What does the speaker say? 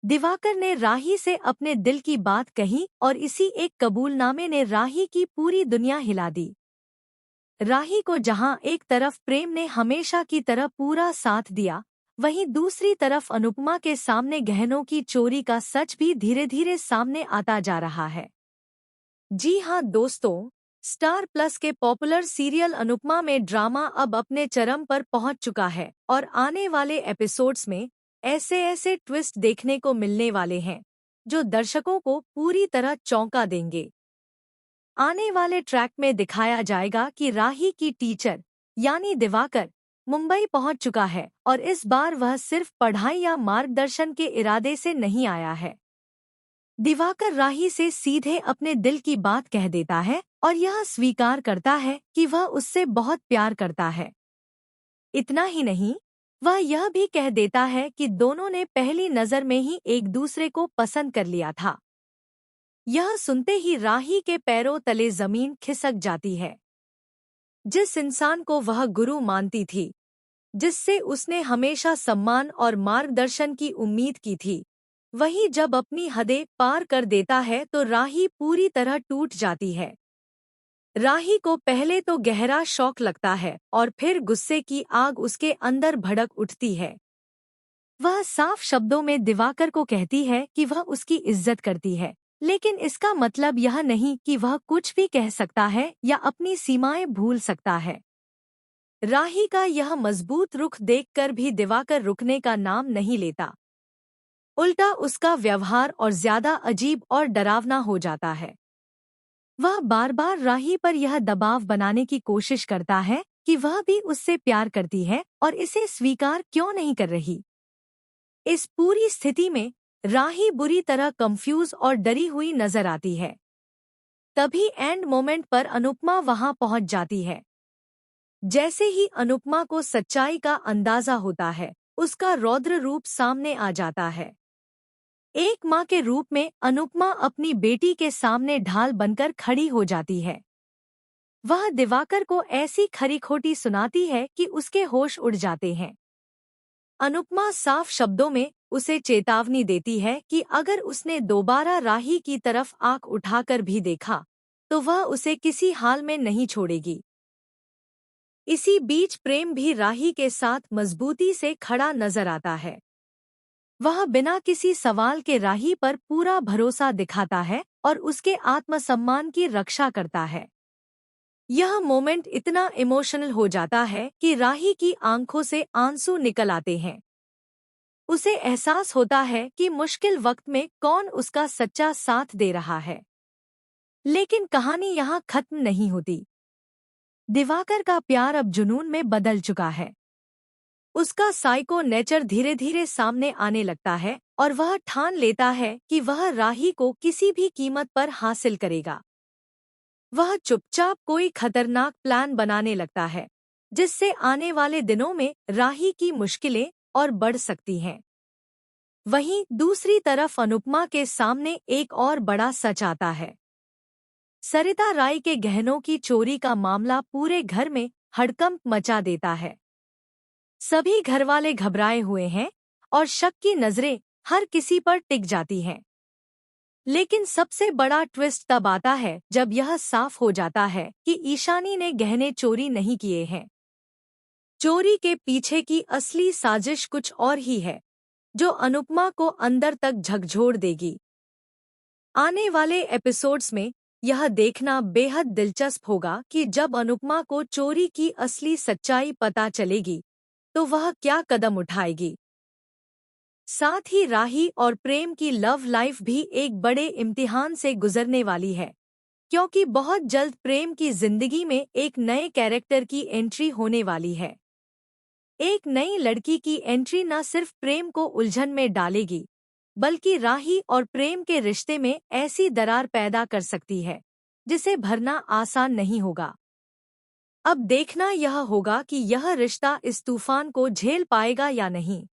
दिवाकर ने राही से अपने दिल की बात कही और इसी एक कबूलनामे ने राही की पूरी दुनिया हिला दी। राही को जहां एक तरफ प्रेम ने हमेशा की तरह पूरा साथ दिया, वहीं दूसरी तरफ अनुपमा के सामने गहनों की चोरी का सच भी धीरे धीरे सामने आता जा रहा है। जी हाँ दोस्तों, स्टार प्लस के पॉपुलर सीरियल अनुपमा में ड्रामा अब अपने चरम पर पहुंच चुका है और आने वाले एपिसोड्स में ऐसे ऐसे ट्विस्ट देखने को मिलने वाले हैं जो दर्शकों को पूरी तरह चौंका देंगे। आने वाले ट्रैक में दिखाया जाएगा कि राही की टीचर यानी दिवाकर मुंबई पहुंच चुका है और इस बार वह सिर्फ पढ़ाई या मार्गदर्शन के इरादे से नहीं आया है। दिवाकर राही से सीधे अपने दिल की बात कह देता है और यह स्वीकार करता है कि वह उससे बहुत प्यार करता है। इतना ही नहीं, वह यह भी कह देता है कि दोनों ने पहली नज़र में ही एक दूसरे को पसंद कर लिया था। यह सुनते ही राही के पैरों तले जमीन खिसक जाती है। जिस इंसान को वह गुरु मानती थी, जिससे उसने हमेशा सम्मान और मार्गदर्शन की उम्मीद की थी, वही जब अपनी हदें पार कर देता है तो राही पूरी तरह टूट जाती है। राही को पहले तो गहरा शौक लगता है और फिर गुस्से की आग उसके अंदर भड़क उठती है। वह साफ शब्दों में दिवाकर को कहती है कि वह उसकी इज्जत करती है, लेकिन इसका मतलब यह नहीं कि वह कुछ भी कह सकता है या अपनी सीमाएं भूल सकता है। राही का यह मजबूत रुख देखकर भी दिवाकर रुकने का नाम नहीं लेता। उल्टा उसका व्यवहार और ज्यादा अजीब और डरावना हो जाता है। वह बार बार राही पर यह दबाव बनाने की कोशिश करता है कि वह भी उससे प्यार करती है और इसे स्वीकार क्यों नहीं कर रही। इस पूरी स्थिति में राही बुरी तरह कंफ्यूज और डरी हुई नजर आती है। तभी एंड मोमेंट पर अनुपमा वहां पहुंच जाती है। जैसे ही अनुपमा को सच्चाई का अंदाजा होता है, उसका रौद्र रूप सामने आ जाता है। एक माँ के रूप में अनुपमा अपनी बेटी के सामने ढाल बनकर खड़ी हो जाती है। वह दिवाकर को ऐसी खरी खोटी सुनाती है कि उसके होश उड़ जाते हैं। अनुपमा साफ शब्दों में उसे चेतावनी देती है कि अगर उसने दोबारा राही की तरफ आंख उठाकर भी देखा, तो वह उसे किसी हाल में नहीं छोड़ेगी। इसी बीच प्रेम भी राही के साथ मजबूती से खड़ा नजर आता है। वह बिना किसी सवाल के राही पर पूरा भरोसा दिखाता है और उसके आत्मसम्मान की रक्षा करता है। यह मोमेंट इतना इमोशनल हो जाता है कि राही की आंखों से आंसू निकल आते हैं। उसे एहसास होता है कि मुश्किल वक्त में कौन उसका सच्चा साथ दे रहा है। लेकिन कहानी यहाँ खत्म नहीं होती। दिवाकर का प्यार अब जुनून में बदल चुका है। उसका साइको नेचर धीरे धीरे सामने आने लगता है और वह ठान लेता है कि वह राही को किसी भी कीमत पर हासिल करेगा। वह चुपचाप कोई खतरनाक प्लान बनाने लगता है, जिससे आने वाले दिनों में राही की मुश्किलें और बढ़ सकती हैं। वहीं दूसरी तरफ अनुपमा के सामने एक और बड़ा सच आता है। सरिता राय के गहनों की चोरी का मामला पूरे घर में हड़कंप मचा देता है। सभी घरवाले घबराए हुए हैं और शक की नजरें हर किसी पर टिक जाती हैं। लेकिन सबसे बड़ा ट्विस्ट तब आता है जब यह साफ हो जाता है कि ईशानी ने गहने चोरी नहीं किए हैं। चोरी के पीछे की असली साजिश कुछ और ही है, जो अनुपमा को अंदर तक झकझोर देगी। आने वाले एपिसोड्स में यह देखना बेहद दिलचस्प होगा कि जब अनुपमा को चोरी की असली सच्चाई पता चलेगी, तो वह क्या कदम उठाएगी। साथ ही राही और प्रेम की लव लाइफ भी एक बड़े इम्तिहान से गुजरने वाली है, क्योंकि बहुत जल्द प्रेम की जिंदगी में एक नए कैरेक्टर की एंट्री होने वाली है। एक नई लड़की की एंट्री न सिर्फ प्रेम को उलझन में डालेगी, बल्कि राही और प्रेम के रिश्ते में ऐसी दरार पैदा कर सकती है, जिसे भरना आसान नहीं होगा। अब देखना यह होगा कि यह रिश्ता इस तूफान को झेल पाएगा या नहीं।